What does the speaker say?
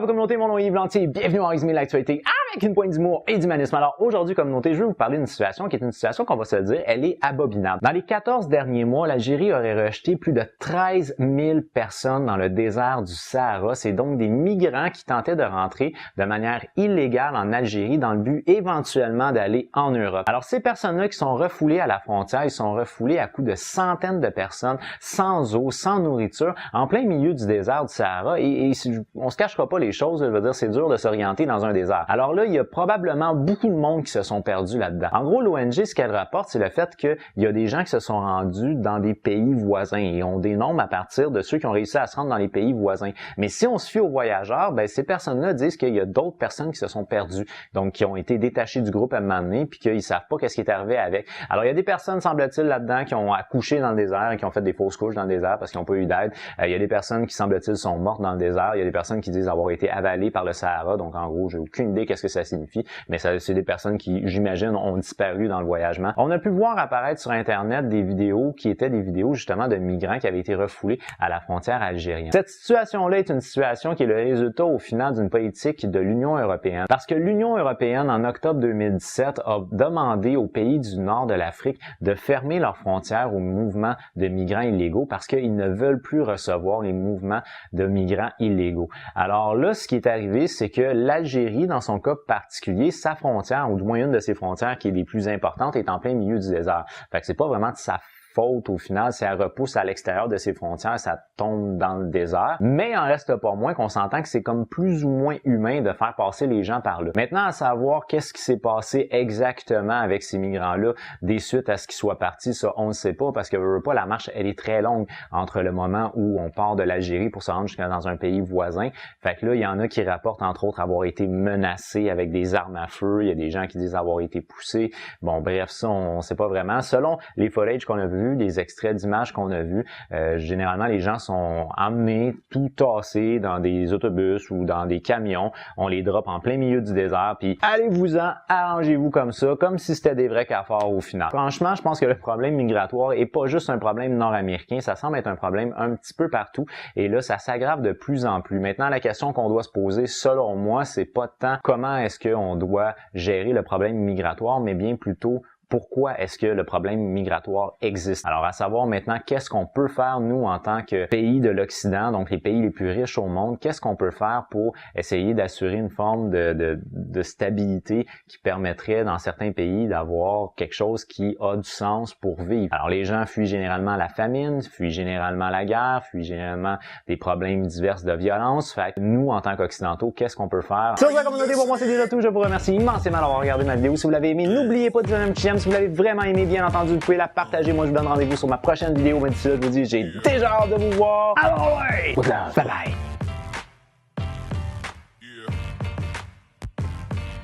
la communauté, mon nom est Yves Lantier, bienvenue en résumé de l'actualité avec une pointe d'humour et d'humanisme. Alors aujourd'hui, communauté, je vais vous parler d'une situation qui est une situation qu'on va se dire, elle est abominable. Dans les 14 derniers mois, l'Algérie aurait rejeté plus de 13 000 personnes dans le désert du Sahara. C'est donc des migrants qui tentaient de rentrer de manière illégale en Algérie dans le but éventuellement d'aller en Europe. Alors ces personnes-là qui sont refoulées à la frontière, ils sont refoulés à coups de centaines de personnes sans eau, sans nourriture, en plein milieu du désert du Sahara et on se cachera pas les choses, je veux dire, c'est dur de s'orienter dans un désert. Alors là, il y a probablement beaucoup de monde qui se sont perdus là-dedans. En gros, l'ONG, ce qu'elle rapporte, c'est le fait qu'il y a des gens qui se sont rendus dans des pays voisins et on dénombre à partir de ceux qui ont réussi à se rendre dans les pays voisins. Mais si on se fie aux voyageurs, ben ces personnes-là disent qu'il y a d'autres personnes qui se sont perdues, donc qui ont été détachées du groupe à un moment donné, puis qu'ils savent pas qu'est-ce qui est arrivé avec. Alors il y a des personnes, semble-t-il, là-dedans qui ont accouché dans le désert et qui ont fait des fausses couches dans le désert parce qu'ils n'ont pas eu d'aide. Il y a des personnes qui, semble-t-il, sont mortes dans le désert. Il y a des personnes qui disent avoir été avalées par le Sahara, donc en gros, j'ai aucune idée qu'est-ce que ça signifie, mais c'est des personnes qui, j'imagine, ont disparu dans le voyagement. On a pu voir apparaître sur Internet des vidéos qui étaient des vidéos justement de migrants qui avaient été refoulés à la frontière algérienne. Cette situation-là est une situation qui est le résultat au final d'une politique de l'Union européenne, parce que l'Union européenne, en octobre 2017, a demandé aux pays du nord de l'Afrique de fermer leurs frontières aux mouvements de migrants illégaux parce qu'ils ne veulent plus recevoir les mouvements de migrants illégaux. Alors là, ce qui est arrivé, c'est que l'Algérie, dans son cas particulier, sa frontière, ou du moins une de ses frontières qui est les plus importantes, est en plein milieu du désert. Fait que c'est pas vraiment de sa faute au final, si elle repousse à l'extérieur de ses frontières, ça tombe dans le désert. Mais il en reste pas moins qu'on s'entend que c'est comme plus ou moins humain de faire passer les gens par là. Maintenant, à savoir qu'est-ce qui s'est passé exactement avec ces migrants-là des suites à ce qu'ils soient partis, ça on ne sait pas parce que pas la marche elle est très longue entre le moment où on part de l'Algérie pour se rendre jusqu'à dans un pays voisin. Fait que là, il y en a qui rapportent entre autres avoir été menacés avec des armes à feu, il y a des gens qui disent avoir été poussés. Bon, bref, ça on sait pas vraiment. Selon les footage qu'on a vus, les extraits d'images qu'on a vus, généralement les gens sont emmenés tout tassés dans des autobus ou dans des camions, on les drop en plein milieu du désert, puis allez-vous-en, arrangez-vous comme ça, comme si c'était des vrais cafards au final. Franchement, je pense que le problème migratoire est pas juste un problème nord-américain, ça semble être un problème un petit peu partout, et là, ça s'aggrave de plus en plus. Maintenant, la question qu'on doit se poser, selon moi, c'est pas tant comment est-ce qu'on doit gérer le problème migratoire, mais bien plutôt pourquoi est-ce que le problème migratoire existe? Alors, à savoir maintenant, qu'est-ce qu'on peut faire, nous, en tant que pays de l'Occident, donc les pays les plus riches au monde, qu'est-ce qu'on peut faire pour essayer d'assurer une forme de stabilité qui permettrait, dans certains pays, d'avoir quelque chose qui a du sens pour vivre? Alors, les gens fuient généralement la famine, fuient généralement la guerre, fuient généralement des problèmes divers de violence. Fait que nous, en tant qu'Occidentaux, qu'est-ce qu'on peut faire? Sur la communauté, pour moi, c'est déjà tout. Je vous remercie immensément d'avoir regardé ma vidéo. Si vous l'avez aimé, n'oubliez pas de donner un petit j'aime. Si vous l'avez vraiment aimé, bien entendu, vous pouvez la partager. Moi, je vous donne rendez-vous sur ma prochaine vidéo. Mais d'ici là, je vous dis, j'ai déjà hâte de vous voir. Alors, ouais! Bye bye!